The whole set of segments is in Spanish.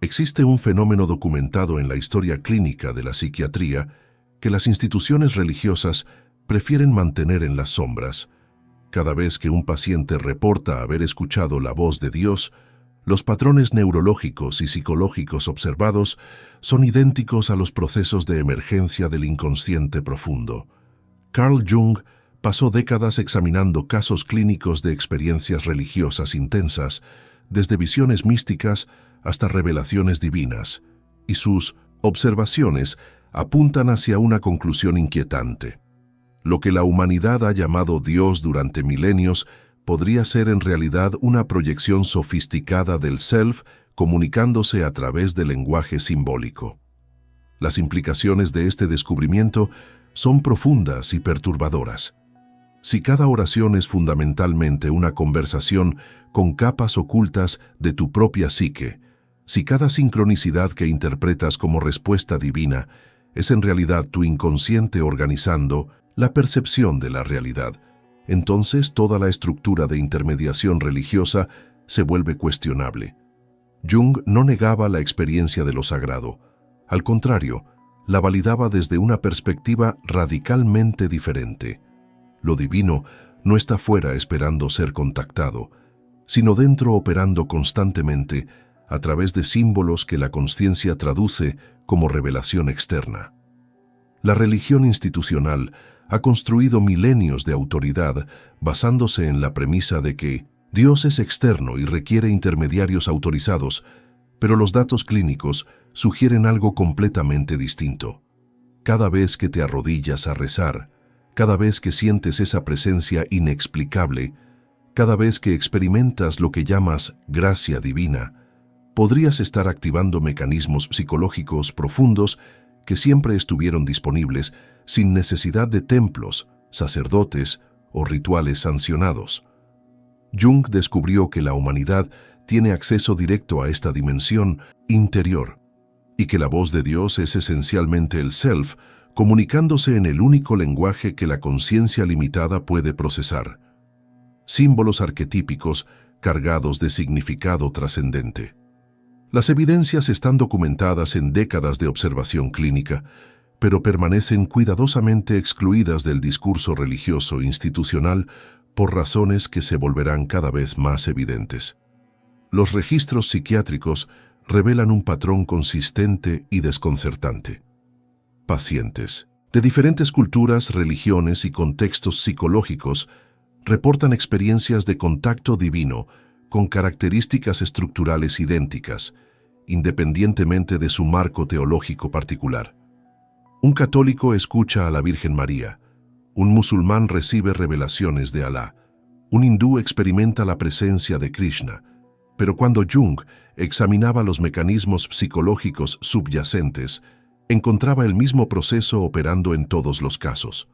Existe un fenómeno documentado en la historia clínica de la psiquiatría que las instituciones religiosas prefieren mantener en las sombras. Cada vez que un paciente reporta haber escuchado la voz de Dios, los patrones neurológicos y psicológicos observados son idénticos a los procesos de emergencia del inconsciente profundo. Carl Jung pasó décadas examinando casos clínicos de experiencias religiosas intensas, desde visiones místicas hasta revelaciones divinas, y sus observaciones apuntan hacia una conclusión inquietante. Lo que la humanidad ha llamado Dios durante milenios podría ser en realidad una proyección sofisticada del self comunicándose a través del lenguaje simbólico. Las implicaciones de este descubrimiento son profundas y perturbadoras. Si cada oración es fundamentalmente una conversación con capas ocultas de tu propia psique, si cada sincronicidad que interpretas como respuesta divina es en realidad tu inconsciente organizando la percepción de la realidad, entonces toda la estructura de intermediación religiosa se vuelve cuestionable. Jung no negaba la experiencia de lo sagrado. Al contrario, la validaba desde una perspectiva radicalmente diferente. Lo divino no está fuera esperando ser contactado, sino dentro operando constantemente a través de símbolos que la conciencia traduce como revelación externa. La religión institucional ha construido milenios de autoridad basándose en la premisa de que Dios es externo y requiere intermediarios autorizados, pero los datos clínicos sugieren algo completamente distinto. Cada vez que te arrodillas a rezar, cada vez que sientes esa presencia inexplicable, cada vez que experimentas lo que llamas gracia divina, podrías estar activando mecanismos psicológicos profundos que siempre estuvieron disponibles sin necesidad de templos, sacerdotes o rituales sancionados. Jung descubrió que la humanidad tiene acceso directo a esta dimensión interior y que la voz de Dios es esencialmente el self, comunicándose en el único lenguaje que la conciencia limitada puede procesar. Símbolos arquetípicos cargados de significado trascendente. Las evidencias están documentadas en décadas de observación clínica, pero permanecen cuidadosamente excluidas del discurso religioso institucional por razones que se volverán cada vez más evidentes. Los registros psiquiátricos revelan un patrón consistente y desconcertante. Pacientes de diferentes culturas, religiones y contextos psicológicos reportan experiencias de contacto divino con características estructurales idénticas, independientemente de su marco teológico particular. Un católico escucha a la Virgen María, un musulmán recibe revelaciones de Alá, un hindú experimenta la presencia de Krishna, pero cuando Jung examinaba los mecanismos psicológicos subyacentes, encontraba el mismo proceso operando en todos los casos.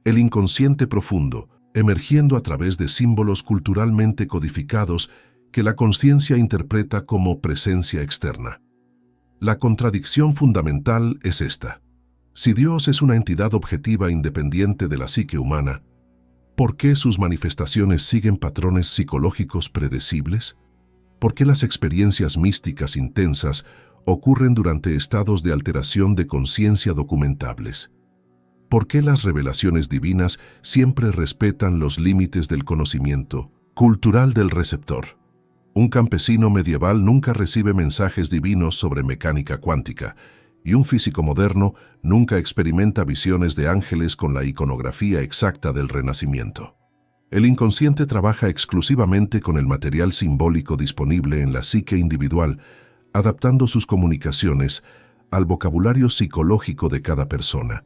El inconsciente profundo, emergiendo a través de símbolos culturalmente codificados que la conciencia interpreta como presencia externa. La contradicción fundamental es esta. Si Dios es una entidad objetiva independiente de la psique humana, ¿por qué sus manifestaciones siguen patrones psicológicos predecibles? ¿Por qué las experiencias místicas intensas ocurren durante estados de alteración de conciencia documentables? ¿Por qué las revelaciones divinas siempre respetan los límites del conocimiento cultural del receptor? Un campesino medieval nunca recibe mensajes divinos sobre mecánica cuántica, y un físico moderno nunca experimenta visiones de ángeles con la iconografía exacta del Renacimiento. El inconsciente trabaja exclusivamente con el material simbólico disponible en la psique individual, adaptando sus comunicaciones al vocabulario psicológico de cada persona.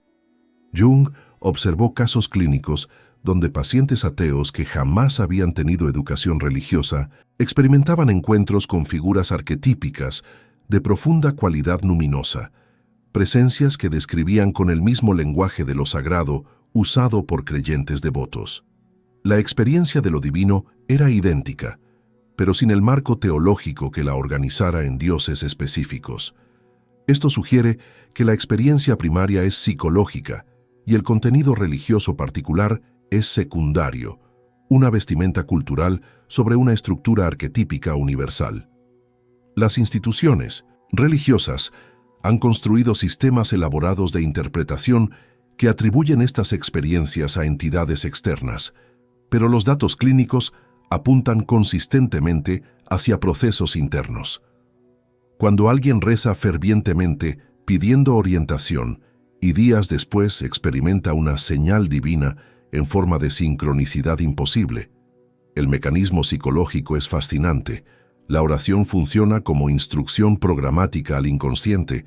Jung observó casos clínicos donde pacientes ateos que jamás habían tenido educación religiosa experimentaban encuentros con figuras arquetípicas de profunda cualidad luminosa, presencias que describían con el mismo lenguaje de lo sagrado usado por creyentes devotos. La experiencia de lo divino era idéntica, pero sin el marco teológico que la organizara en dioses específicos. Esto sugiere que la experiencia primaria es psicológica y el contenido religioso particular es secundario, una vestimenta cultural sobre una estructura arquetípica universal. Las instituciones, religiosas han construido sistemas elaborados de interpretación que atribuyen estas experiencias a entidades externas, pero los datos clínicos apuntan consistentemente hacia procesos internos. Cuando alguien reza fervientemente pidiendo orientación y días después experimenta una señal divina en forma de sincronicidad imposible, el mecanismo psicológico es fascinante. La oración funciona como instrucción programática al inconsciente,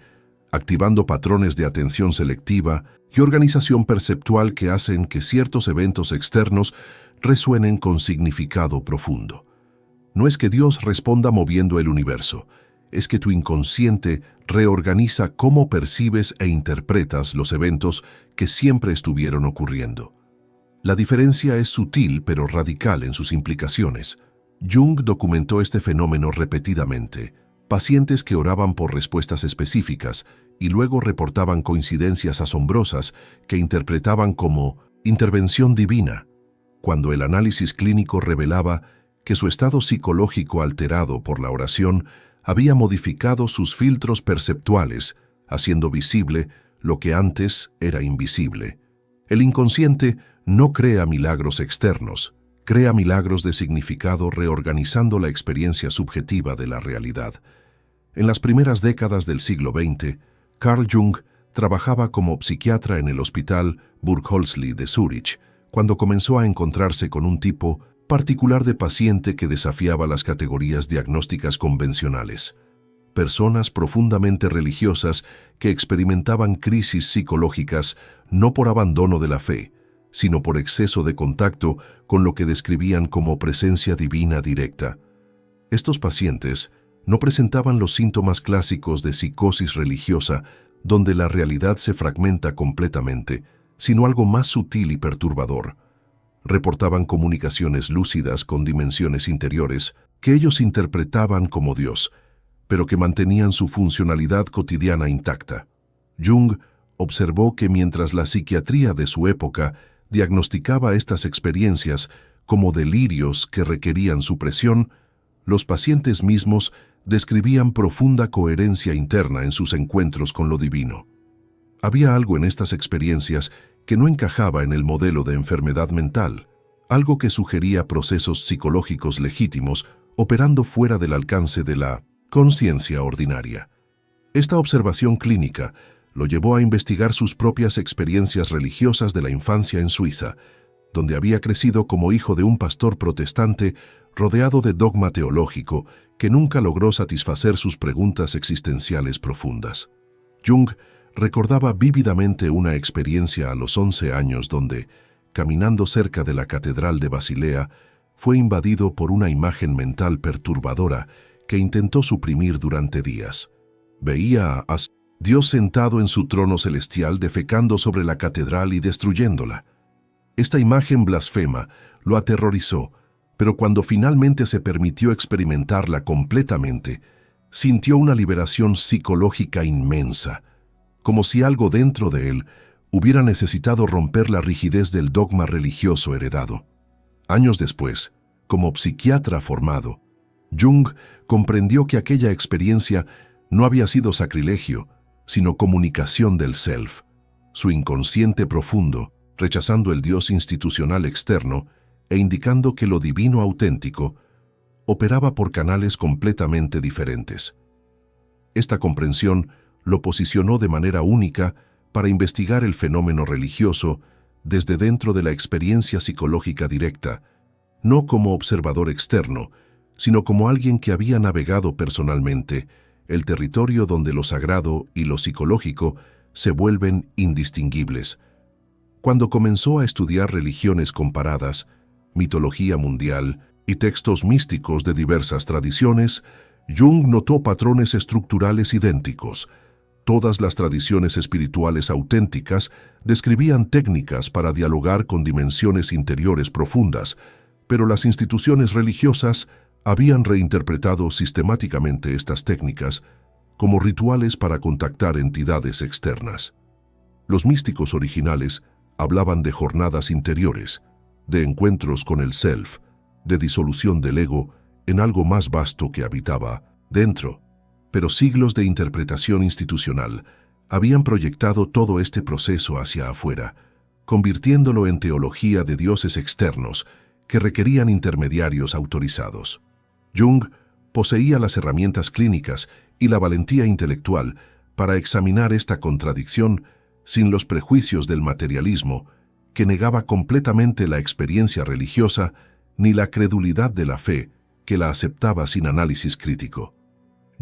activando patrones de atención selectiva y organización perceptual que hacen que ciertos eventos externos resuenen con significado profundo. No es que Dios responda moviendo el universo, es que tu inconsciente reorganiza cómo percibes e interpretas los eventos que siempre estuvieron ocurriendo. La diferencia es sutil pero radical en sus implicaciones. Jung documentó este fenómeno repetidamente. Pacientes que oraban por respuestas específicas y luego reportaban coincidencias asombrosas que interpretaban como intervención divina, cuando el análisis clínico revelaba que su estado psicológico alterado por la oración había modificado sus filtros perceptuales, haciendo visible lo que antes era invisible. El inconsciente no crea milagros externos, crea milagros de significado reorganizando la experiencia subjetiva de la realidad. En las primeras décadas del siglo XX, Carl Jung trabajaba como psiquiatra en el Hospital Burghölzli de Zúrich, cuando comenzó a encontrarse con un tipo particular de paciente que desafiaba las categorías diagnósticas convencionales. Personas profundamente religiosas que experimentaban crisis psicológicas no por abandono de la fe, sino por exceso de contacto con lo que describían como presencia divina directa. Estos pacientes no presentaban los síntomas clásicos de psicosis religiosa, donde la realidad se fragmenta completamente, sino algo más sutil y perturbador. Reportaban comunicaciones lúcidas con dimensiones interiores que ellos interpretaban como Dios, pero que mantenían su funcionalidad cotidiana intacta. Jung observó que mientras la psiquiatría de su época diagnosticaba estas experiencias como delirios que requerían supresión, los pacientes mismos describían profunda coherencia interna en sus encuentros con lo divino. Había algo en estas experiencias que no encajaba en el modelo de enfermedad mental, algo que sugería procesos psicológicos legítimos operando fuera del alcance de la conciencia ordinaria. Esta observación clínica lo llevó a investigar sus propias experiencias religiosas de la infancia en Suiza, donde había crecido como hijo de un pastor protestante rodeado de dogma teológico que nunca logró satisfacer sus preguntas existenciales profundas. Jung recordaba vívidamente una experiencia a los 11 años donde, caminando cerca de la Catedral de Basilea, fue invadido por una imagen mental perturbadora que intentó suprimir durante días. Veía a Dios sentado en su trono celestial defecando sobre la catedral y destruyéndola. Esta imagen blasfema lo aterrorizó, pero cuando finalmente se permitió experimentarla completamente, sintió una liberación psicológica inmensa, como si algo dentro de él hubiera necesitado romper la rigidez del dogma religioso heredado. Años después, como psiquiatra formado, Jung comprendió que aquella experiencia no había sido sacrilegio, sino comunicación del self, su inconsciente profundo, rechazando el Dios institucional externo e indicando que lo divino auténtico operaba por canales completamente diferentes. Esta comprensión lo posicionó de manera única para investigar el fenómeno religioso desde dentro de la experiencia psicológica directa, no como observador externo, sino como alguien que había navegado personalmente el territorio donde lo sagrado y lo psicológico se vuelven indistinguibles. Cuando comenzó a estudiar religiones comparadas, mitología mundial y textos místicos de diversas tradiciones, Jung notó patrones estructurales idénticos. Todas las tradiciones espirituales auténticas describían técnicas para dialogar con dimensiones interiores profundas, pero las instituciones religiosas habían reinterpretado sistemáticamente estas técnicas como rituales para contactar entidades externas. Los místicos originales hablaban de jornadas interiores, de encuentros con el self, de disolución del ego en algo más vasto que habitaba dentro. Pero siglos de interpretación institucional habían proyectado todo este proceso hacia afuera, convirtiéndolo en teología de dioses externos que requerían intermediarios autorizados. Jung poseía las herramientas clínicas y la valentía intelectual para examinar esta contradicción sin los prejuicios del materialismo, que negaba completamente la experiencia religiosa, ni la credulidad de la fe, que la aceptaba sin análisis crítico.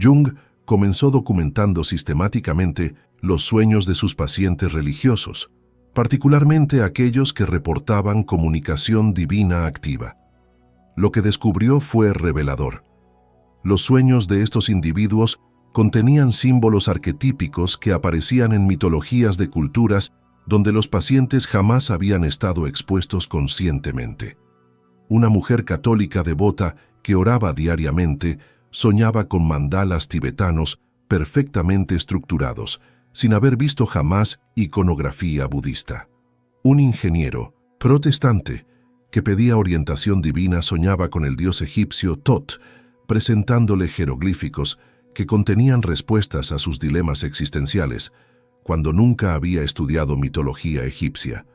Jung comenzó documentando sistemáticamente los sueños de sus pacientes religiosos, particularmente aquellos que reportaban comunicación divina activa. Lo que descubrió fue revelador. Los sueños de estos individuos contenían símbolos arquetípicos que aparecían en mitologías de culturas donde los pacientes jamás habían estado expuestos conscientemente. Una mujer católica devota que oraba diariamente soñaba con mandalas tibetanos perfectamente estructurados, sin haber visto jamás iconografía budista. Un ingeniero protestante que pedía orientación divina soñaba con el dios egipcio Tot, presentándole jeroglíficos que contenían respuestas a sus dilemas existenciales, cuando nunca había estudiado mitología egipcia.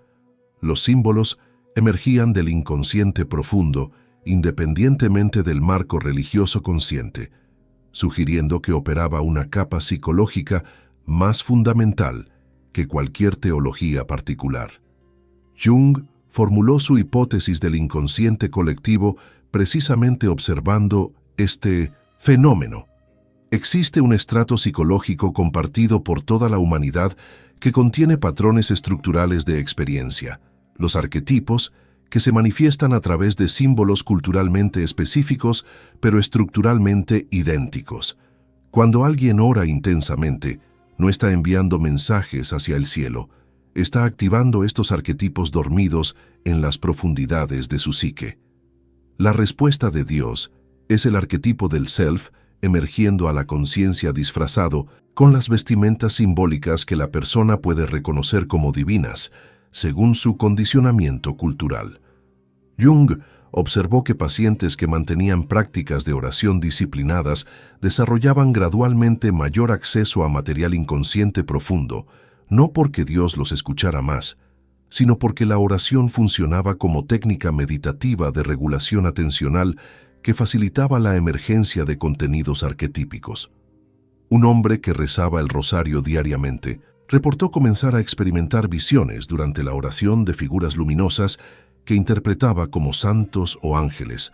Los símbolos emergían del inconsciente profundo, independientemente del marco religioso consciente, sugiriendo que operaba una capa psicológica más fundamental que cualquier teología particular. Jung formuló su hipótesis del inconsciente colectivo precisamente observando este fenómeno. Existe un estrato psicológico compartido por toda la humanidad que contiene patrones estructurales de experiencia, los arquetipos, que se manifiestan a través de símbolos culturalmente específicos, pero estructuralmente idénticos. Cuando alguien ora intensamente, no está enviando mensajes hacia el cielo, está activando estos arquetipos dormidos en las profundidades de su psique. La respuesta de Dios es el arquetipo del self emergiendo a la conciencia disfrazado con las vestimentas simbólicas que la persona puede reconocer como divinas, según su condicionamiento cultural. Jung observó que pacientes que mantenían prácticas de oración disciplinadas desarrollaban gradualmente mayor acceso a material inconsciente profundo, no porque Dios los escuchara más, sino porque la oración funcionaba como técnica meditativa de regulación atencional que facilitaba la emergencia de contenidos arquetípicos. Un hombre que rezaba el rosario diariamente reportó comenzar a experimentar visiones durante la oración de figuras luminosas que interpretaba como santos o ángeles.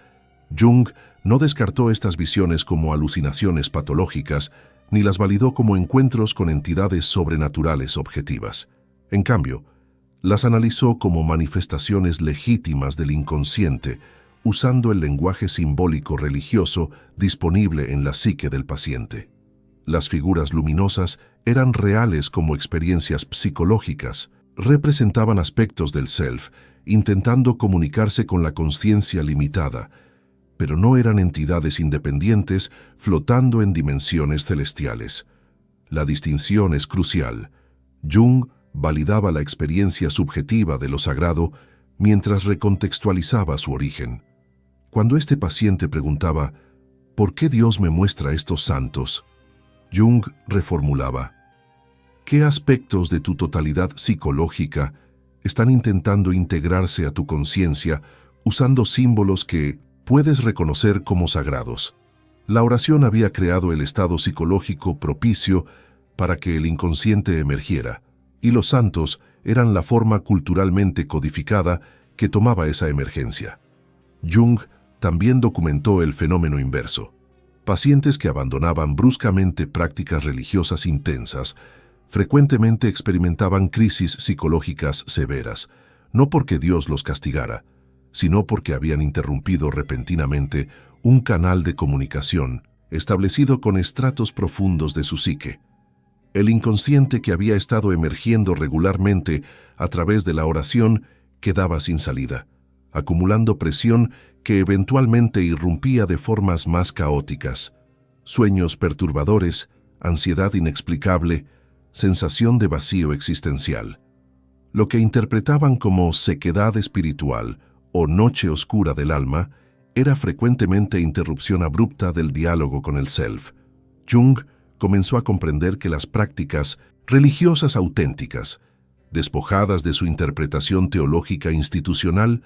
Jung no descartó estas visiones como alucinaciones patológicas, ni las validó como encuentros con entidades sobrenaturales objetivas. En cambio, las analizó como manifestaciones legítimas del inconsciente, usando el lenguaje simbólico religioso disponible en la psique del paciente. Las figuras luminosas eran reales como experiencias psicológicas, representaban aspectos del self, intentando comunicarse con la conciencia limitada, pero no eran entidades independientes flotando en dimensiones celestiales. La distinción es crucial. Jung validaba la experiencia subjetiva de lo sagrado mientras recontextualizaba su origen. Cuando este paciente preguntaba, ¿por qué Dios me muestra estos santos?, Jung reformulaba, ¿qué aspectos de tu totalidad psicológica están intentando integrarse a tu conciencia usando símbolos que puedes reconocer como sagrados? La oración había creado el estado psicológico propicio para que el inconsciente emergiera, y los santos eran la forma culturalmente codificada que tomaba esa emergencia. Jung también documentó el fenómeno inverso. Pacientes que abandonaban bruscamente prácticas religiosas intensas frecuentemente experimentaban crisis psicológicas severas, no porque Dios los castigara, sino porque habían interrumpido repentinamente un canal de comunicación establecido con estratos profundos de su psique. El inconsciente que había estado emergiendo regularmente a través de la oración quedaba sin salida, acumulando presión que eventualmente irrumpía de formas más caóticas: sueños perturbadores, ansiedad inexplicable, sensación de vacío existencial. Lo que interpretaban como sequedad espiritual o noche oscura del alma era frecuentemente interrupción abrupta del diálogo con el self. Jung comenzó a comprender que las prácticas religiosas auténticas, despojadas de su interpretación teológica institucional,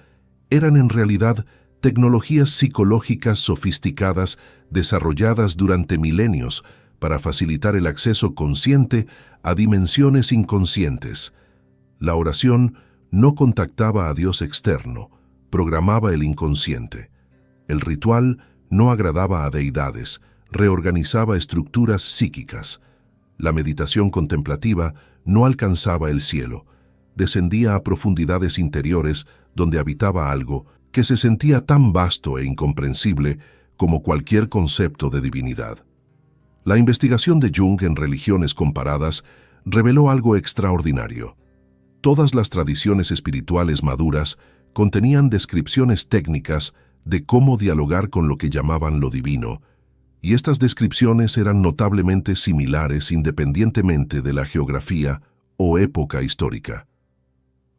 eran en realidad tecnologías psicológicas sofisticadas desarrolladas durante milenios para facilitar el acceso consciente a dimensiones inconscientes. La oración no contactaba a Dios externo, programaba el inconsciente. El ritual no agradaba a deidades, reorganizaba estructuras psíquicas. La meditación contemplativa no alcanzaba el cielo, descendía a profundidades interiores donde habitaba algo que se sentía tan vasto e incomprensible como cualquier concepto de divinidad. La investigación de Jung en religiones comparadas reveló algo extraordinario. Todas las tradiciones espirituales maduras contenían descripciones técnicas de cómo dialogar con lo que llamaban lo divino, y estas descripciones eran notablemente similares independientemente de la geografía o época histórica.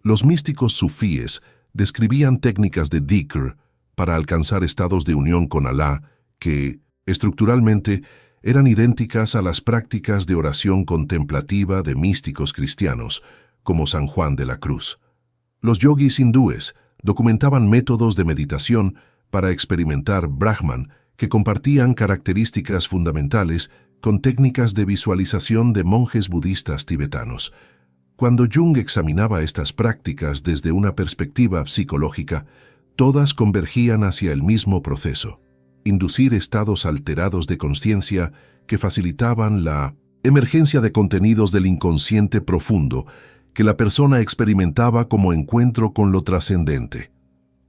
Los místicos sufíes describían técnicas de dhikr para alcanzar estados de unión con Alá que, estructuralmente, eran idénticas a las prácticas de oración contemplativa de místicos cristianos, como San Juan de la Cruz. Los yogis hindúes documentaban métodos de meditación para experimentar Brahman que compartían características fundamentales con técnicas de visualización de monjes budistas tibetanos. Cuando Jung examinaba estas prácticas desde una perspectiva psicológica, todas convergían hacia el mismo proceso: inducir estados alterados de conciencia que facilitaban la emergencia de contenidos del inconsciente profundo que la persona experimentaba como encuentro con lo trascendente.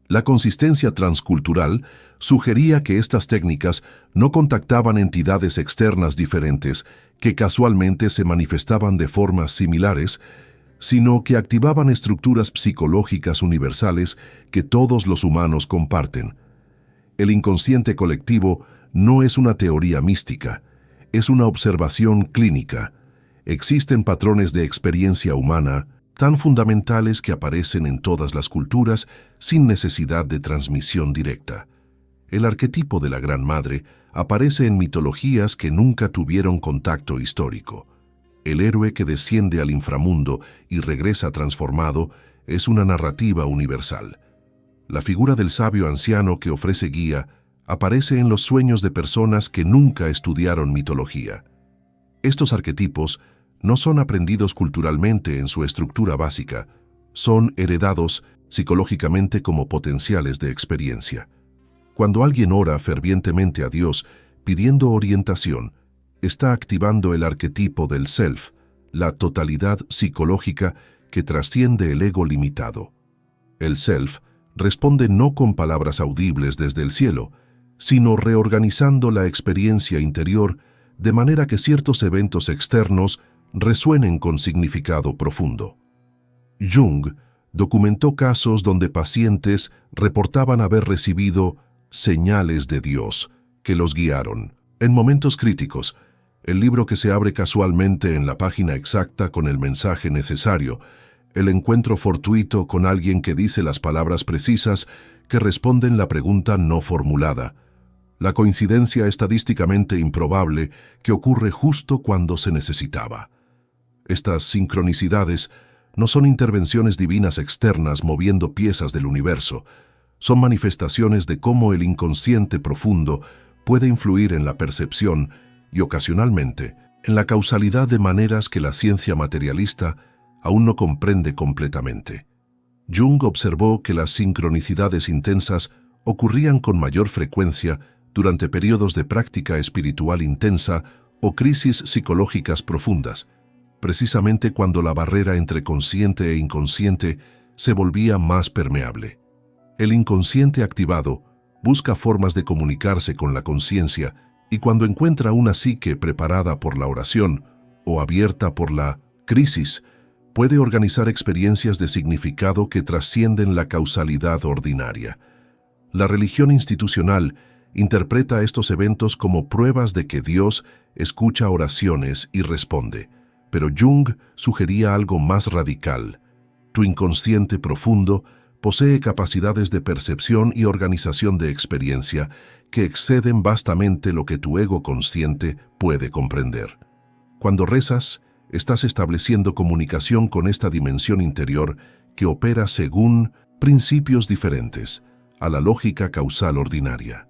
La consistencia transcultural sugería que estas técnicas no contactaban entidades externas diferentes que casualmente se manifestaban de formas similares, sino que activaban estructuras psicológicas universales que todos los humanos comparten. El inconsciente colectivo no es una teoría mística, es una observación clínica. Existen patrones de experiencia humana tan fundamentales que aparecen en todas las culturas sin necesidad de transmisión directa. El arquetipo de la Gran Madre aparece en mitologías que nunca tuvieron contacto histórico. El héroe que desciende al inframundo y regresa transformado es una narrativa universal. La figura del sabio anciano que ofrece guía aparece en los sueños de personas que nunca estudiaron mitología. Estos arquetipos no son aprendidos culturalmente en su estructura básica, son heredados psicológicamente como potenciales de experiencia. Cuando alguien ora fervientemente a Dios pidiendo orientación, está activando el arquetipo del self, la totalidad psicológica que trasciende el ego limitado. El self responde no con palabras audibles desde el cielo, sino reorganizando la experiencia interior de manera que ciertos eventos externos resuenen con significado profundo. Jung documentó casos donde pacientes reportaban haber recibido señales de Dios que los guiaron. En momentos críticos, el libro que se abre casualmente en la página exacta con el mensaje necesario, el encuentro fortuito con alguien que dice las palabras precisas que responden la pregunta no formulada, la coincidencia estadísticamente improbable que ocurre justo cuando se necesitaba. Estas sincronicidades no son intervenciones divinas externas moviendo piezas del universo, son manifestaciones de cómo el inconsciente profundo puede influir en la percepción y ocasionalmente en la causalidad de maneras que la ciencia materialista aún no comprende completamente. Jung observó que las sincronicidades intensas ocurrían con mayor frecuencia durante periodos de práctica espiritual intensa o crisis psicológicas profundas, precisamente cuando la barrera entre consciente e inconsciente se volvía más permeable. El inconsciente activado busca formas de comunicarse con la conciencia y cuando encuentra una psique preparada por la oración o abierta por la crisis, puede organizar experiencias de significado que trascienden la causalidad ordinaria. La religión institucional interpreta estos eventos como pruebas de que Dios escucha oraciones y responde, pero Jung sugería algo más radical. Tu inconsciente profundo posee capacidades de percepción y organización de experiencia que exceden vastamente lo que tu ego consciente puede comprender. Cuando rezas, estás estableciendo comunicación con esta dimensión interior que opera según principios diferentes a la lógica causal ordinaria.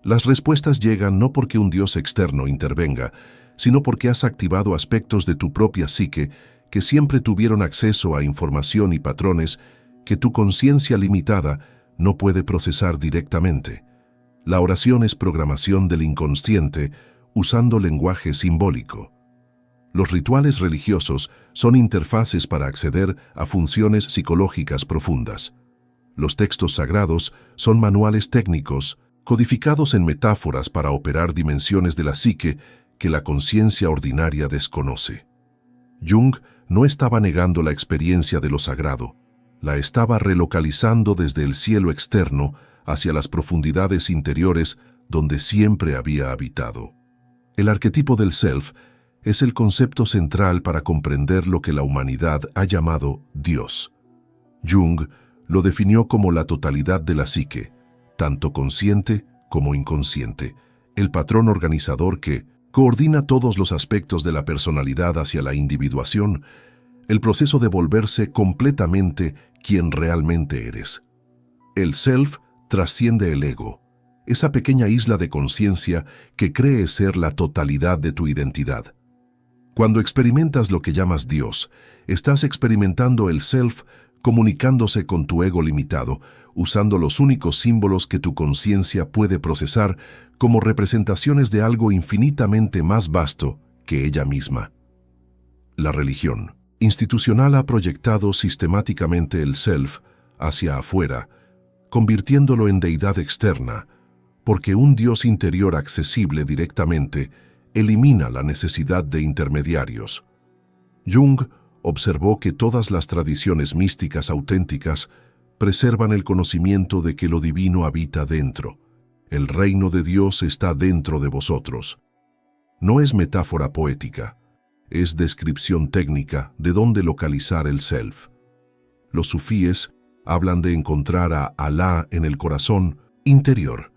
Las respuestas llegan no porque un Dios externo intervenga, sino porque has activado aspectos de tu propia psique que siempre tuvieron acceso a información y patrones que tu conciencia limitada no puede procesar directamente. La oración es programación del inconsciente usando lenguaje simbólico. Los rituales religiosos son interfaces para acceder a funciones psicológicas profundas. Los textos sagrados son manuales técnicos, codificados en metáforas para operar dimensiones de la psique que la conciencia ordinaria desconoce. Jung no estaba negando la experiencia de lo sagrado, la estaba relocalizando desde el cielo externo hacia las profundidades interiores donde siempre había habitado. El arquetipo del self es el concepto central para comprender lo que la humanidad ha llamado Dios. Jung lo definió como la totalidad de la psique, tanto consciente como inconsciente, el patrón organizador que coordina todos los aspectos de la personalidad hacia la individuación, el proceso de volverse completamente quien realmente eres. El self trasciende el ego, esa pequeña isla de conciencia que cree ser la totalidad de tu identidad. Cuando experimentas lo que llamas Dios, estás experimentando el self comunicándose con tu ego limitado, usando los únicos símbolos que tu conciencia puede procesar como representaciones de algo infinitamente más vasto que ella misma. La religión institucional ha proyectado sistemáticamente el self hacia afuera, convirtiéndolo en deidad externa, porque un Dios interior accesible directamente elimina la necesidad de intermediarios. Jung observó que todas las tradiciones místicas auténticas preservan el conocimiento de que lo divino habita dentro. El reino de Dios está dentro de vosotros. No es metáfora poética, es descripción técnica de dónde localizar el self. Los sufíes hablan de encontrar a Alá en el corazón interior.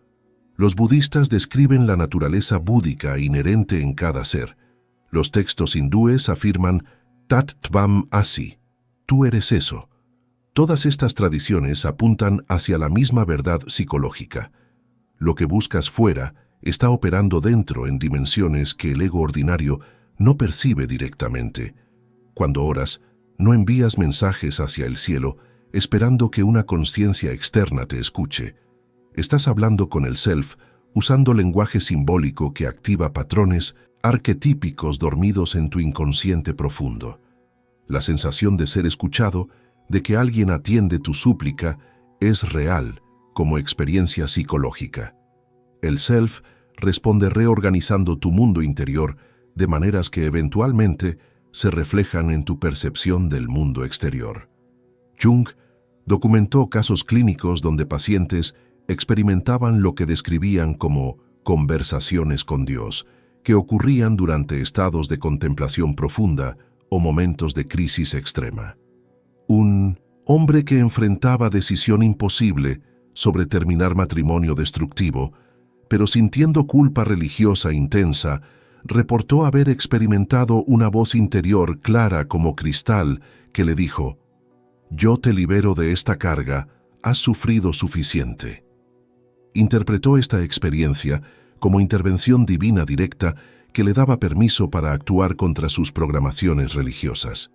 Los budistas describen la naturaleza búdica inherente en cada ser. Los textos hindúes afirman Tat Tvam Asi, tú eres eso. Todas estas tradiciones apuntan hacia la misma verdad psicológica. Lo que buscas fuera está operando dentro en dimensiones que el ego ordinario no percibe directamente. Cuando oras, no envías mensajes hacia el cielo esperando que una conciencia externa te escuche. Estás hablando con el self usando lenguaje simbólico que activa patrones arquetípicos dormidos en tu inconsciente profundo. La sensación de ser escuchado, de que alguien atiende tu súplica, es real como experiencia psicológica. El self responde reorganizando tu mundo interior de maneras que eventualmente se reflejan en tu percepción del mundo exterior. Jung documentó casos clínicos donde pacientes experimentaban lo que describían como conversaciones con Dios, que ocurrían durante estados de contemplación profunda o momentos de crisis extrema. Un hombre que enfrentaba decisión imposible sobre terminar matrimonio destructivo, pero sintiendo culpa religiosa intensa, reportó haber experimentado una voz interior clara como cristal que le dijo: «Yo te libero de esta carga, has sufrido suficiente». Interpretó esta experiencia como intervención divina directa que le daba permiso para actuar contra sus programaciones religiosas.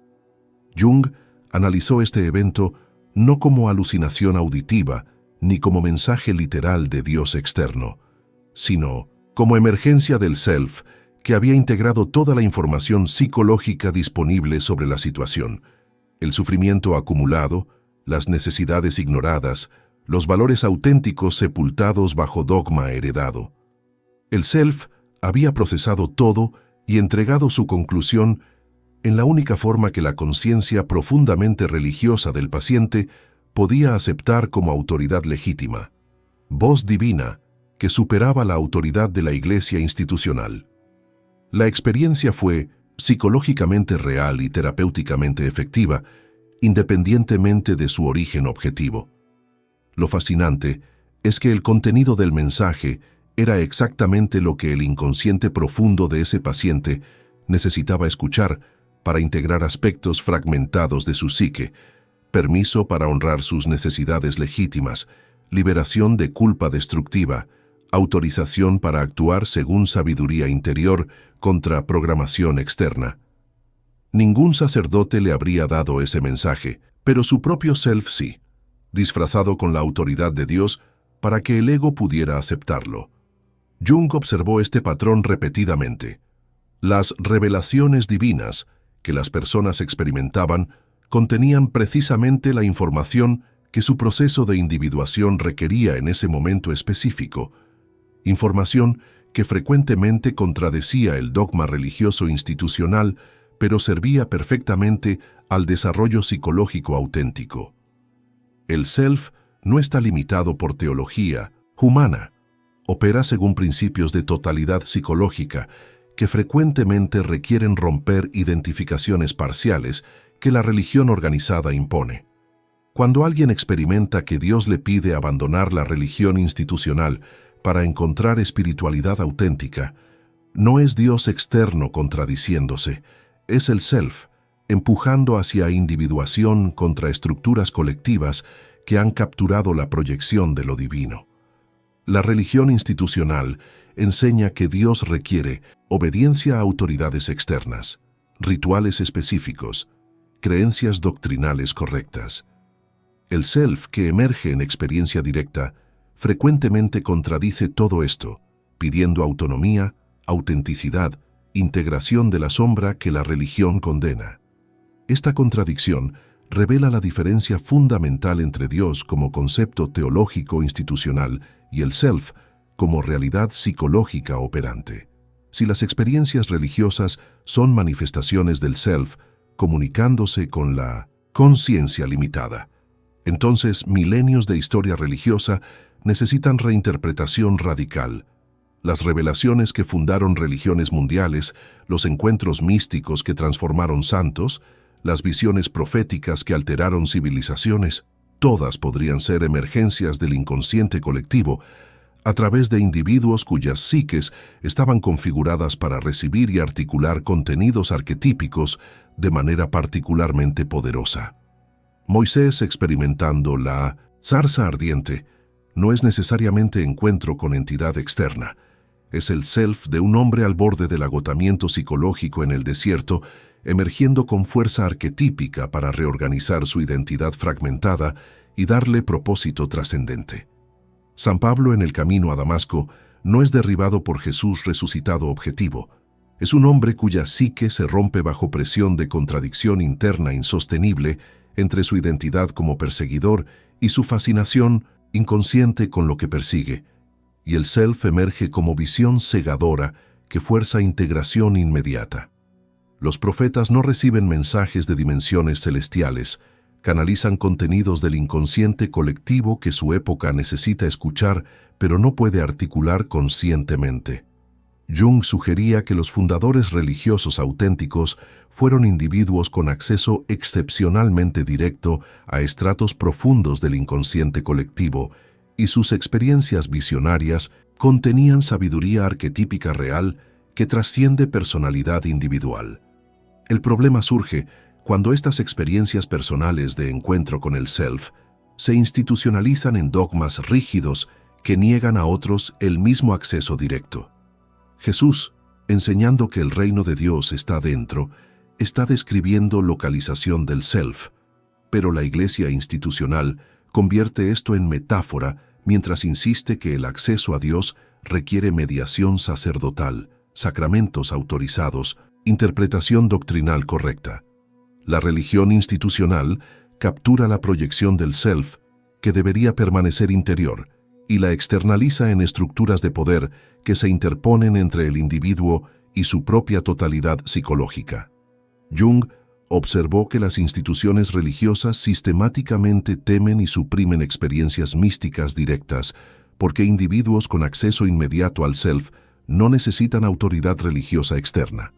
Jung analizó este evento no como alucinación auditiva ni como mensaje literal de Dios externo, sino como emergencia del self que había integrado toda la información psicológica disponible sobre la situación, el sufrimiento acumulado, las necesidades ignoradas, los valores auténticos sepultados bajo dogma heredado. El self había procesado todo y entregado su conclusión en la única forma que la conciencia profundamente religiosa del paciente podía aceptar como autoridad legítima, voz divina que superaba la autoridad de la iglesia institucional. La experiencia fue psicológicamente real y terapéuticamente efectiva, independientemente de su origen objetivo. Lo fascinante es que el contenido del mensaje era exactamente lo que el inconsciente profundo de ese paciente necesitaba escuchar para integrar aspectos fragmentados de su psique, permiso para honrar sus necesidades legítimas, liberación de culpa destructiva, autorización para actuar según sabiduría interior contra programación externa. Ningún sacerdote le habría dado ese mensaje, pero su propio self sí, disfrazado con la autoridad de Dios para que el ego pudiera aceptarlo. Jung observó este patrón repetidamente. Las revelaciones divinas que las personas experimentaban contenían precisamente la información que su proceso de individuación requería en ese momento específico, información que frecuentemente contradecía el dogma religioso institucional, pero servía perfectamente al desarrollo psicológico auténtico. El self no está limitado por teología humana, opera según principios de totalidad psicológica que frecuentemente requieren romper identificaciones parciales que la religión organizada impone. Cuando alguien experimenta que Dios le pide abandonar la religión institucional para encontrar espiritualidad auténtica, no es Dios externo contradiciéndose, es el self, empujando hacia individuación contra estructuras colectivas que han capturado la proyección de lo divino. La religión institucional enseña que Dios requiere obediencia a autoridades externas, rituales específicos, creencias doctrinales correctas. El self que emerge en experiencia directa frecuentemente contradice todo esto, pidiendo autonomía, autenticidad, integración de la sombra que la religión condena. Esta contradicción revela la diferencia fundamental entre Dios como concepto teológico institucional y el self como realidad psicológica operante. Si las experiencias religiosas son manifestaciones del self comunicándose con la conciencia limitada, entonces milenios de historia religiosa necesitan reinterpretación radical. Las revelaciones que fundaron religiones mundiales, los encuentros místicos que transformaron santos, las visiones proféticas que alteraron civilizaciones, todas podrían ser emergencias del inconsciente colectivo a través de individuos cuyas psiques estaban configuradas para recibir y articular contenidos arquetípicos de manera particularmente poderosa. Moisés experimentando la zarza ardiente no es necesariamente encuentro con entidad externa. Es el self de un hombre al borde del agotamiento psicológico en el desierto, emergiendo con fuerza arquetípica para reorganizar su identidad fragmentada y darle propósito trascendente. San Pablo en el camino a Damasco no es derribado por Jesús resucitado objetivo. Es un hombre cuya psique se rompe bajo presión de contradicción interna insostenible entre su identidad como perseguidor y su fascinación inconsciente con lo que persigue, y el self emerge como visión cegadora que fuerza integración inmediata. Los profetas no reciben mensajes de dimensiones celestiales, canalizan contenidos del inconsciente colectivo que su época necesita escuchar, pero no puede articular conscientemente. Jung sugería que los fundadores religiosos auténticos fueron individuos con acceso excepcionalmente directo a estratos profundos del inconsciente colectivo, y sus experiencias visionarias contenían sabiduría arquetípica real que trasciende personalidad individual. El problema surge cuando estas experiencias personales de encuentro con el self se institucionalizan en dogmas rígidos que niegan a otros el mismo acceso directo. Jesús, enseñando que el reino de Dios está dentro, está describiendo localización del self, pero la Iglesia institucional convierte esto en metáfora mientras insiste que el acceso a Dios requiere mediación sacerdotal, sacramentos autorizados, interpretación doctrinal correcta. La religión institucional captura la proyección del self, que debería permanecer interior, y la externaliza en estructuras de poder que se interponen entre el individuo y su propia totalidad psicológica. Jung observó que las instituciones religiosas sistemáticamente temen y suprimen experiencias místicas directas porque individuos con acceso inmediato al self no necesitan autoridad religiosa externa.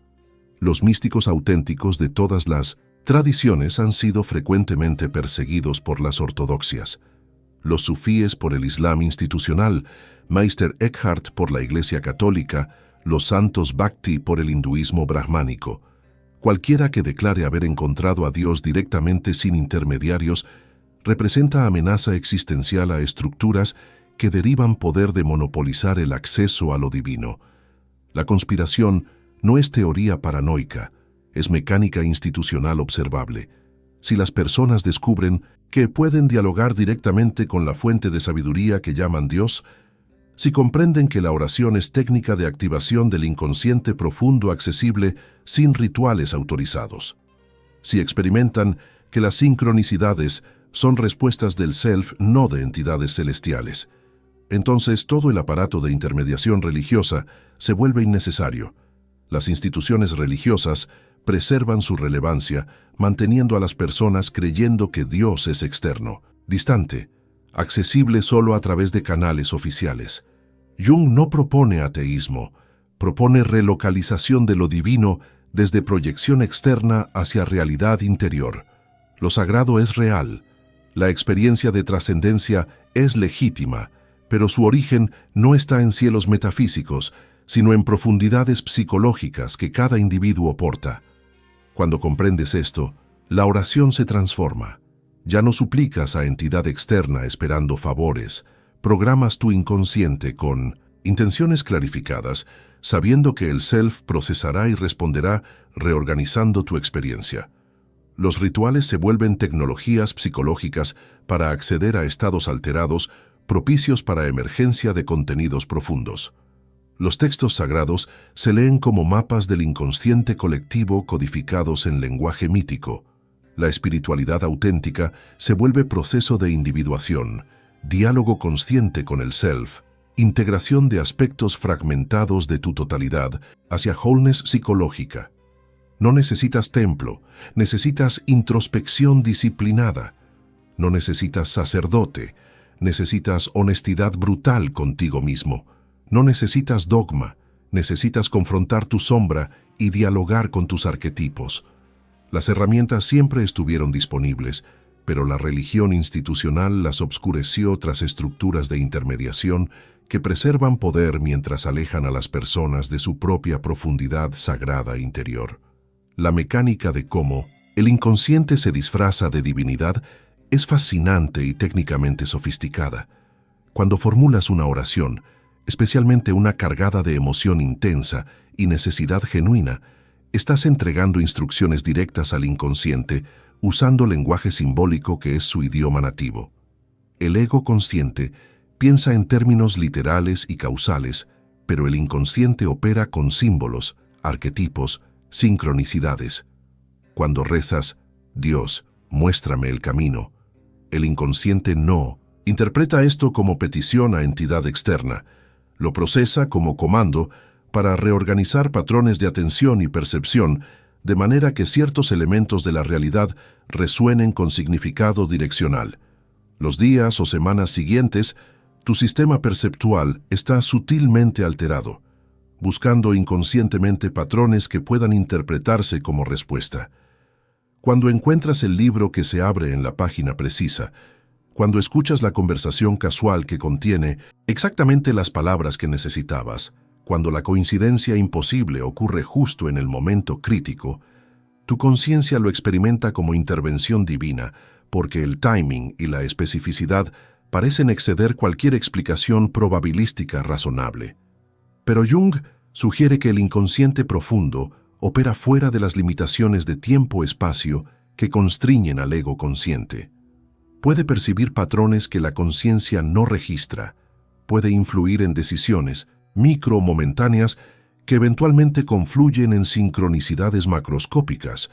Los místicos auténticos de todas las tradiciones han sido frecuentemente perseguidos por las ortodoxias, los sufíes por el Islam institucional, Meister Eckhart por la Iglesia Católica, los santos Bhakti por el hinduismo brahmánico. Cualquiera que declare haber encontrado a Dios directamente sin intermediarios representa amenaza existencial a estructuras que derivan poder de monopolizar el acceso a lo divino. La conspiración no es teoría paranoica, es mecánica institucional observable. Si las personas descubren que pueden dialogar directamente con la fuente de sabiduría que llaman Dios, si comprenden que la oración es técnica de activación del inconsciente profundo accesible sin rituales autorizados, si experimentan que las sincronicidades son respuestas del self, no de entidades celestiales, entonces todo el aparato de intermediación religiosa se vuelve innecesario. Las instituciones religiosas preservan su relevancia, manteniendo a las personas creyendo que Dios es externo, distante, accesible solo a través de canales oficiales. Jung no propone ateísmo, propone relocalización de lo divino desde proyección externa hacia realidad interior. Lo sagrado es real, la experiencia de trascendencia es legítima, pero su origen no está en cielos metafísicos, sino en profundidades psicológicas que cada individuo porta. Cuando comprendes esto, la oración se transforma. Ya no suplicas a entidad externa esperando favores, programas tu inconsciente con intenciones clarificadas, sabiendo que el self procesará y responderá reorganizando tu experiencia. Los rituales se vuelven tecnologías psicológicas para acceder a estados alterados propicios para emergencia de contenidos profundos. Los textos sagrados se leen como mapas del inconsciente colectivo codificados en lenguaje mítico. La espiritualidad auténtica se vuelve proceso de individuación, diálogo consciente con el self, integración de aspectos fragmentados de tu totalidad hacia wholeness psicológica. No necesitas templo, necesitas introspección disciplinada. No necesitas sacerdote, necesitas honestidad brutal contigo mismo. No necesitas dogma, necesitas confrontar tu sombra y dialogar con tus arquetipos. Las herramientas siempre estuvieron disponibles, pero la religión institucional las obscureció tras estructuras de intermediación que preservan poder mientras alejan a las personas de su propia profundidad sagrada interior. La mecánica de cómo el inconsciente se disfraza de divinidad es fascinante y técnicamente sofisticada. Cuando formulas una oración, especialmente una cargada de emoción intensa y necesidad genuina, estás entregando instrucciones directas al inconsciente usando lenguaje simbólico que es su idioma nativo. El ego consciente piensa en términos literales y causales, pero el inconsciente opera con símbolos, arquetipos, sincronicidades. Cuando rezas, Dios, muéstrame el camino, el inconsciente no interpreta esto como petición a entidad externa, lo procesa como comando para reorganizar patrones de atención y percepción de manera que ciertos elementos de la realidad resuenen con significado direccional. Los días o semanas siguientes, tu sistema perceptual está sutilmente alterado, buscando inconscientemente patrones que puedan interpretarse como respuesta. Cuando encuentras el libro que se abre en la página precisa, cuando escuchas la conversación casual que contiene exactamente las palabras que necesitabas, cuando la coincidencia imposible ocurre justo en el momento crítico, tu conciencia lo experimenta como intervención divina, porque el timing y la especificidad parecen exceder cualquier explicación probabilística razonable. Pero Jung sugiere que el inconsciente profundo opera fuera de las limitaciones de tiempo-espacio que constriñen al ego consciente. Puede percibir patrones que la conciencia no registra, puede influir en decisiones micro-momentáneas que eventualmente confluyen en sincronicidades macroscópicas,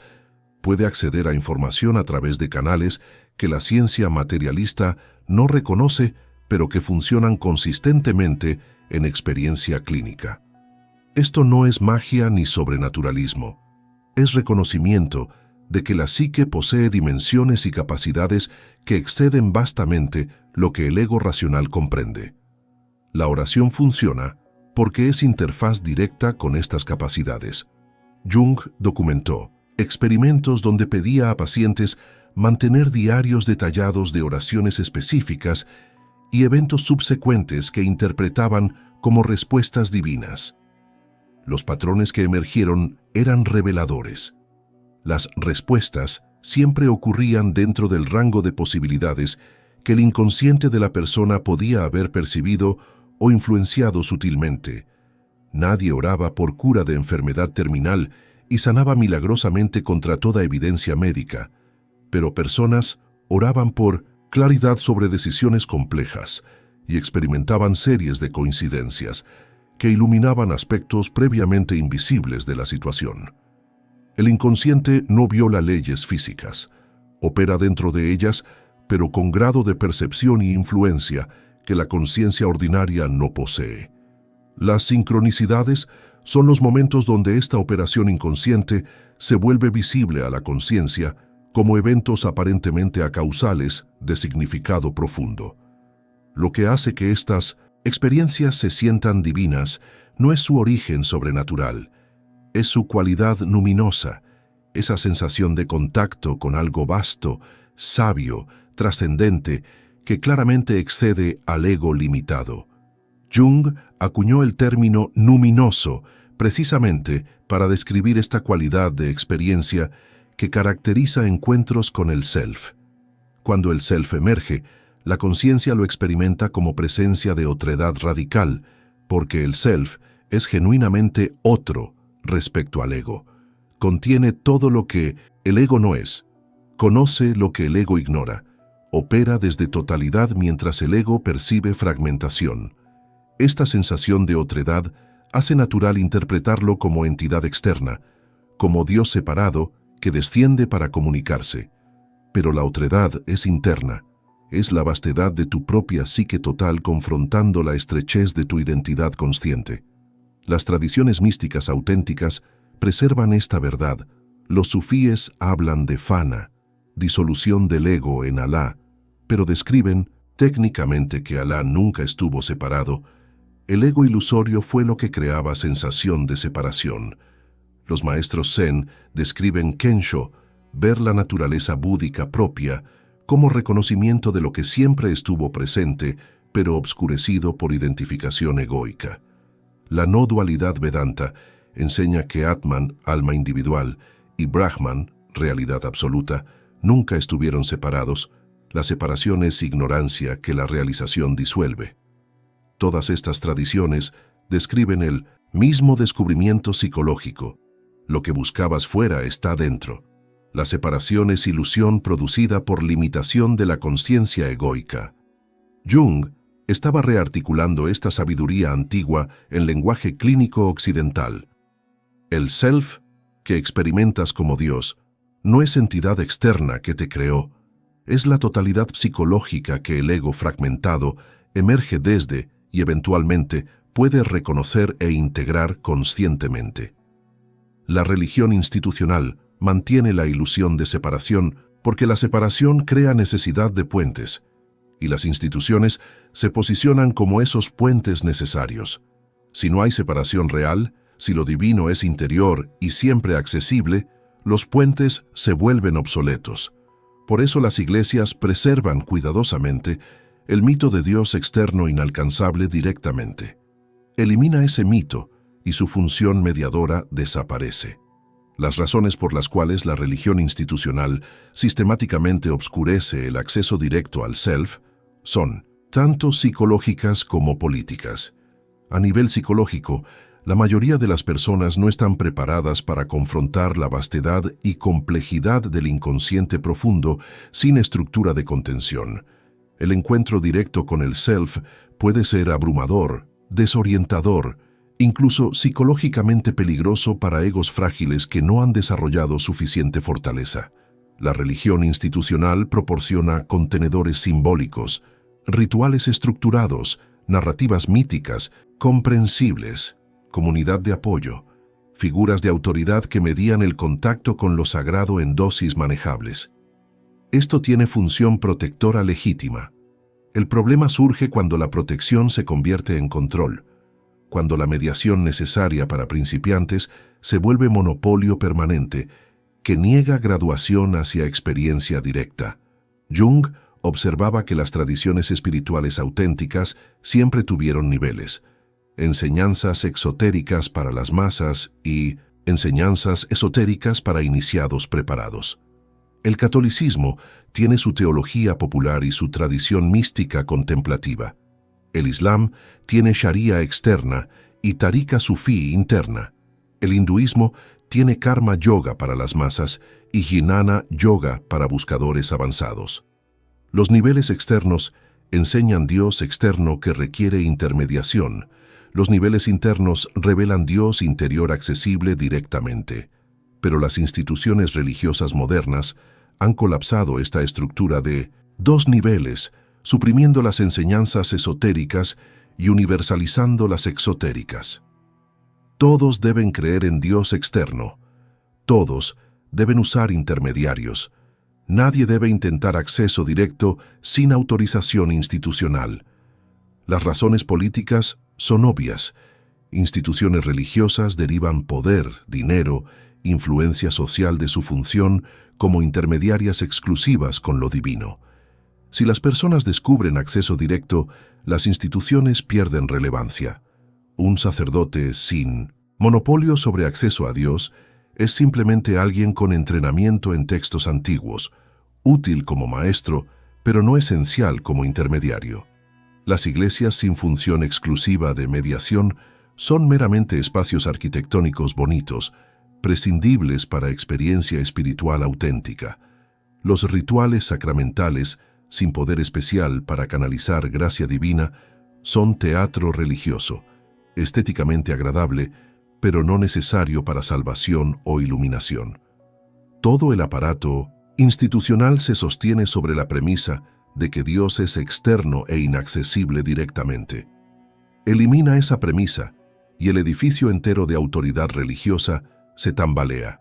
puede acceder a información a través de canales que la ciencia materialista no reconoce, pero que funcionan consistentemente en experiencia clínica. Esto no es magia ni sobrenaturalismo, es reconocimiento de que la psique posee dimensiones y capacidades que exceden vastamente lo que el ego racional comprende. La oración funciona porque es interfaz directa con estas capacidades. Jung documentó experimentos donde pedía a pacientes mantener diarios detallados de oraciones específicas y eventos subsecuentes que interpretaban como respuestas divinas. Los patrones que emergieron eran reveladores. Las respuestas siempre ocurrían dentro del rango de posibilidades que el inconsciente de la persona podía haber percibido o influenciado sutilmente. Nadie oraba por cura de enfermedad terminal y sanaba milagrosamente contra toda evidencia médica, pero personas oraban por claridad sobre decisiones complejas y experimentaban series de coincidencias que iluminaban aspectos previamente invisibles de la situación. El inconsciente no viola leyes físicas, opera dentro de ellas, pero con grado de percepción y influencia que la conciencia ordinaria no posee. Las sincronicidades son los momentos donde esta operación inconsciente se vuelve visible a la conciencia como eventos aparentemente acausales de significado profundo. Lo que hace que estas experiencias se sientan divinas no es su origen sobrenatural, es su cualidad luminosa, esa sensación de contacto con algo vasto, sabio, trascendente, que claramente excede al ego limitado. Jung acuñó el término luminoso precisamente para describir esta cualidad de experiencia que caracteriza encuentros con el self. Cuando el self emerge, la conciencia lo experimenta como presencia de otredad radical, porque el self es genuinamente otro respecto al ego. Contiene todo lo que el ego no es, conoce lo que el ego ignora, opera desde totalidad mientras el ego percibe fragmentación. Esta sensación de otredad hace natural interpretarlo como entidad externa, como Dios separado que desciende para comunicarse. Pero la otredad es interna, es la vastedad de tu propia psique total confrontando la estrechez de tu identidad consciente. Las tradiciones místicas auténticas preservan esta verdad. Los sufíes hablan de fana, disolución del ego en Alá, pero describen técnicamente que Alá nunca estuvo separado. El ego ilusorio fue lo que creaba sensación de separación. Los maestros Zen describen Kensho, ver la naturaleza búdica propia, como reconocimiento de lo que siempre estuvo presente, pero obscurecido por identificación egoica. La no dualidad Vedanta enseña que Atman, alma individual, y Brahman, realidad absoluta, nunca estuvieron separados. La separación es ignorancia que la realización disuelve. Todas estas tradiciones describen el mismo descubrimiento psicológico. Lo que buscabas fuera está dentro. La separación es ilusión producida por limitación de la conciencia egoica. Jung estaba rearticulando esta sabiduría antigua en lenguaje clínico occidental. El self, que experimentas como Dios, no es entidad externa que te creó, es la totalidad psicológica que el ego fragmentado emerge desde y eventualmente puede reconocer e integrar conscientemente. La religión institucional mantiene la ilusión de separación porque la separación crea necesidad de puentes, y las instituciones se posicionan como esos puentes necesarios. Si no hay separación real, si lo divino es interior y siempre accesible, los puentes se vuelven obsoletos. Por eso las iglesias preservan cuidadosamente el mito de Dios externo inalcanzable directamente. Elimina ese mito y su función mediadora desaparece. Las razones por las cuales la religión institucional sistemáticamente obscurece el acceso directo al self son tanto psicológicas como políticas. A nivel psicológico, la mayoría de las personas no están preparadas para confrontar la vastedad y complejidad del inconsciente profundo sin estructura de contención. El encuentro directo con el self puede ser abrumador, desorientador, incluso psicológicamente peligroso para egos frágiles que no han desarrollado suficiente fortaleza. La religión institucional proporciona contenedores simbólicos, rituales estructurados, narrativas míticas, comprensibles, comunidad de apoyo, figuras de autoridad que medían el contacto con lo sagrado en dosis manejables. Esto tiene función protectora legítima. El problema surge cuando la protección se convierte en control, cuando la mediación necesaria para principiantes se vuelve monopolio permanente, que niega graduación hacia experiencia directa. Jung observaba que las tradiciones espirituales auténticas siempre tuvieron niveles: enseñanzas exotéricas para las masas y enseñanzas esotéricas para iniciados preparados. El catolicismo tiene su teología popular y su tradición mística contemplativa. El Islam tiene Sharia externa y Tariqa sufí interna. El hinduismo tiene Karma Yoga para las masas y Jnana Yoga para buscadores avanzados. Los niveles externos enseñan Dios externo que requiere intermediación. Los niveles internos revelan Dios interior accesible directamente. Pero las instituciones religiosas modernas han colapsado esta estructura de dos niveles, suprimiendo las enseñanzas esotéricas y universalizando las exotéricas. Todos deben creer en Dios externo. Todos deben usar intermediarios. Nadie debe intentar acceso directo sin autorización institucional. Las razones políticas son obvias. Instituciones religiosas derivan poder, dinero, influencia social de su función como intermediarias exclusivas con lo divino. Si las personas descubren acceso directo, las instituciones pierden relevancia. Un sacerdote sin monopolio sobre acceso a Dios es simplemente alguien con entrenamiento en textos antiguos, útil como maestro, pero no esencial como intermediario. Las iglesias sin función exclusiva de mediación son meramente espacios arquitectónicos bonitos, prescindibles para experiencia espiritual auténtica. Los rituales sacramentales, sin poder especial para canalizar gracia divina, son teatro religioso, estéticamente agradable, pero no necesario para salvación o iluminación. Todo el aparato institucional se sostiene sobre la premisa de que Dios es externo e inaccesible directamente. Elimina esa premisa y el edificio entero de autoridad religiosa se tambalea.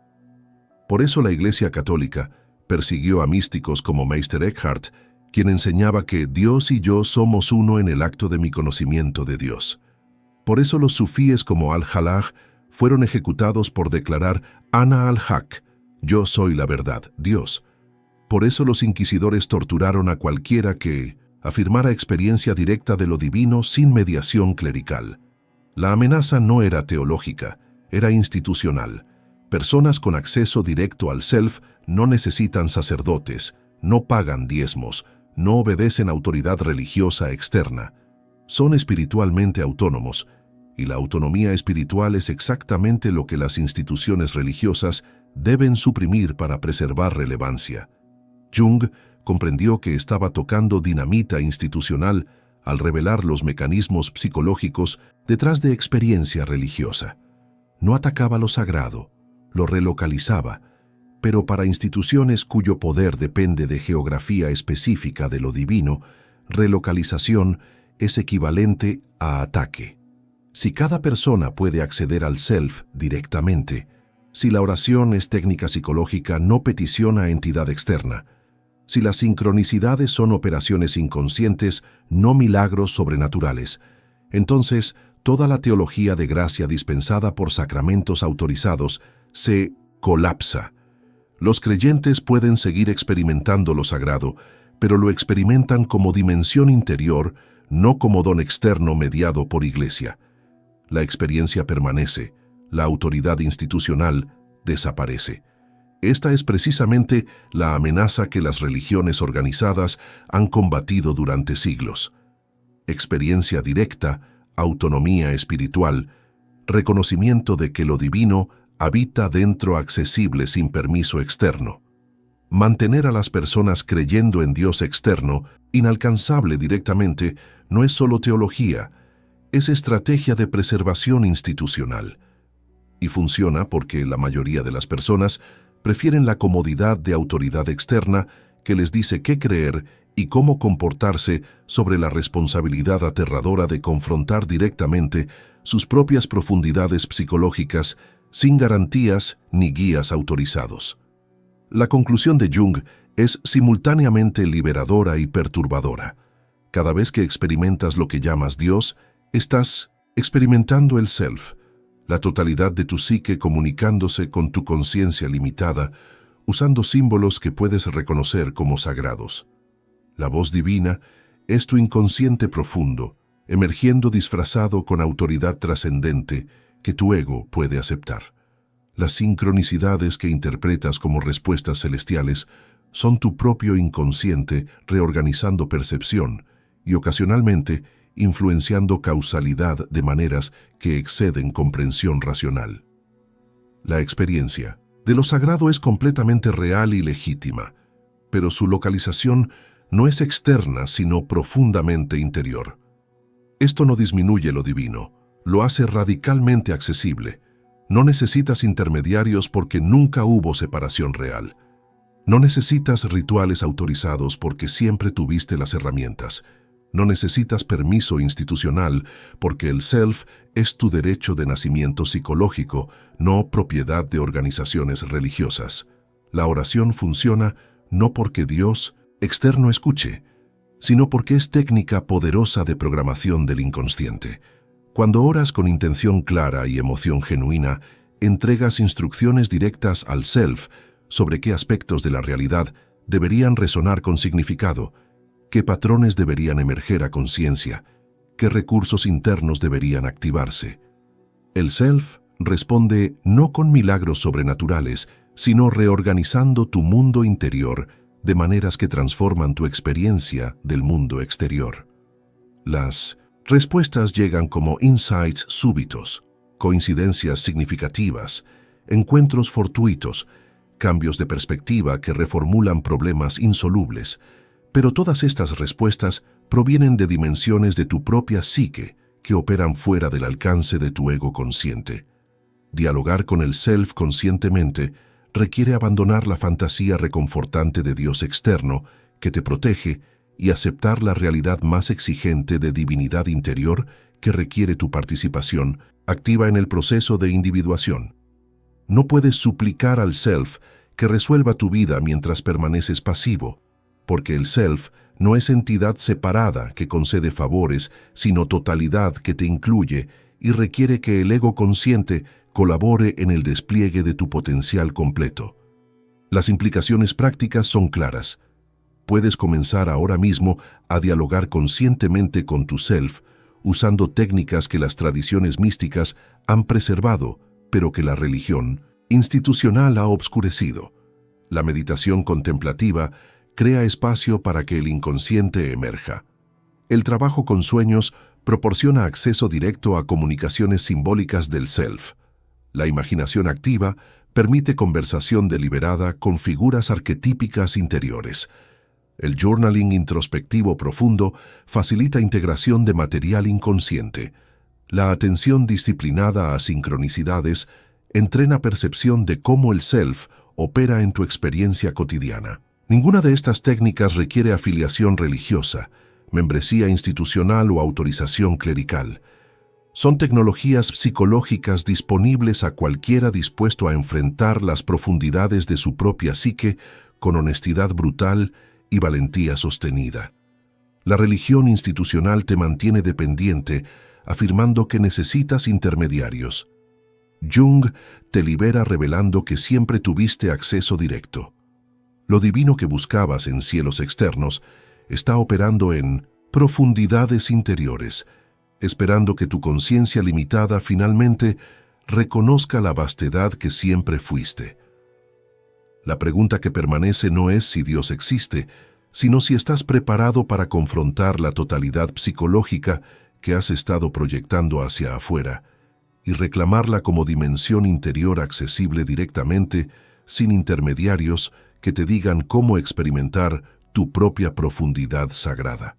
Por eso la Iglesia Católica persiguió a místicos como Meister Eckhart, quien enseñaba que Dios y yo somos uno en el acto de mi conocimiento de Dios. Por eso los sufíes como Al-Jalaj fueron ejecutados por declarar Ana al-Haq, yo soy la verdad, Dios. Por eso los inquisidores torturaron a cualquiera que afirmara experiencia directa de lo divino sin mediación clerical. La amenaza no era teológica, era institucional. Personas con acceso directo al self no necesitan sacerdotes, no pagan diezmos, no obedecen autoridad religiosa externa. Son espiritualmente autónomos, y la autonomía espiritual es exactamente lo que las instituciones religiosas deben suprimir para preservar relevancia. Jung comprendió que estaba tocando dinamita institucional al revelar los mecanismos psicológicos detrás de experiencia religiosa. No atacaba lo sagrado, lo relocalizaba, pero para instituciones cuyo poder depende de geografía específica de lo divino, relocalización es equivalente a ataque. Si cada persona puede acceder al self directamente, si la oración es técnica psicológica, no petición a entidad externa, si las sincronicidades son operaciones inconscientes, no milagros sobrenaturales, entonces toda la teología de gracia dispensada por sacramentos autorizados se colapsa. Los creyentes pueden seguir experimentando lo sagrado, pero lo experimentan como dimensión interior, no como don externo mediado por iglesia. La experiencia permanece, la autoridad institucional desaparece. Esta es precisamente la amenaza que las religiones organizadas han combatido durante siglos. Experiencia directa, autonomía espiritual, reconocimiento de que lo divino habita dentro accesible sin permiso externo. Mantener a las personas creyendo en Dios externo, inalcanzable directamente, no es solo teología, es estrategia de preservación institucional. Y funciona porque la mayoría de las personas prefieren la comodidad de autoridad externa que les dice qué creer y cómo comportarse sobre la responsabilidad aterradora de confrontar directamente sus propias profundidades psicológicas sin garantías ni guías autorizados. La conclusión de Jung es simultáneamente liberadora y perturbadora. Cada vez que experimentas lo que llamas Dios, estás experimentando el self, la totalidad de tu psique comunicándose con tu conciencia limitada, usando símbolos que puedes reconocer como sagrados. La voz divina es tu inconsciente profundo, emergiendo disfrazado con autoridad trascendente que tu ego puede aceptar. Las sincronicidades que interpretas como respuestas celestiales son tu propio inconsciente reorganizando percepción y ocasionalmente influenciando causalidad de maneras que exceden comprensión racional. La experiencia de lo sagrado es completamente real y legítima, pero su localización no es externa sino profundamente interior. Esto no disminuye lo divino, lo hace radicalmente accesible. No necesitas intermediarios porque nunca hubo separación real. No necesitas rituales autorizados porque siempre tuviste las herramientas. No necesitas permiso institucional porque el self es tu derecho de nacimiento psicológico, no propiedad de organizaciones religiosas. La oración funciona no porque Dios externo escuche, sino porque es técnica poderosa de programación del inconsciente. Cuando oras con intención clara y emoción genuina, entregas instrucciones directas al self sobre qué aspectos de la realidad deberían resonar con significado, qué patrones deberían emerger a conciencia, qué recursos internos deberían activarse. El self responde no con milagros sobrenaturales, sino reorganizando tu mundo interior de maneras que transforman tu experiencia del mundo exterior. Las respuestas llegan como insights súbitos, coincidencias significativas, encuentros fortuitos, cambios de perspectiva que reformulan problemas insolubles, pero todas estas respuestas provienen de dimensiones de tu propia psique que operan fuera del alcance de tu ego consciente. Dialogar con el self conscientemente requiere abandonar la fantasía reconfortante de Dios externo que te protege y aceptar la realidad más exigente de divinidad interior que requiere tu participación activa en el proceso de individuación. No puedes suplicar al self que resuelva tu vida mientras permaneces pasivo, porque el self no es entidad separada que concede favores, sino totalidad que te incluye y requiere que el ego consciente colabore en el despliegue de tu potencial completo. Las implicaciones prácticas son claras. Puedes comenzar ahora mismo a dialogar conscientemente con tu self, usando técnicas que las tradiciones místicas han preservado, pero que la religión institucional ha obscurecido. La meditación contemplativa crea espacio para que el inconsciente emerja. El trabajo con sueños proporciona acceso directo a comunicaciones simbólicas del self. La imaginación activa permite conversación deliberada con figuras arquetípicas interiores. El journaling introspectivo profundo facilita integración de material inconsciente. La atención disciplinada a sincronicidades entrena percepción de cómo el self opera en tu experiencia cotidiana. Ninguna de estas técnicas requiere afiliación religiosa, membresía institucional o autorización clerical. Son tecnologías psicológicas disponibles a cualquiera dispuesto a enfrentar las profundidades de su propia psique con honestidad brutal y valentía sostenida. La religión institucional te mantiene dependiente, afirmando que necesitas intermediarios. Jung te libera revelando que siempre tuviste acceso directo. Lo divino que buscabas en cielos externos está operando en profundidades interiores, esperando que tu conciencia limitada finalmente reconozca la vastedad que siempre fuiste. La pregunta que permanece no es si Dios existe, sino si estás preparado para confrontar la totalidad psicológica que has estado proyectando hacia afuera y reclamarla como dimensión interior accesible directamente, sin intermediarios que te digan cómo experimentar tu propia profundidad sagrada.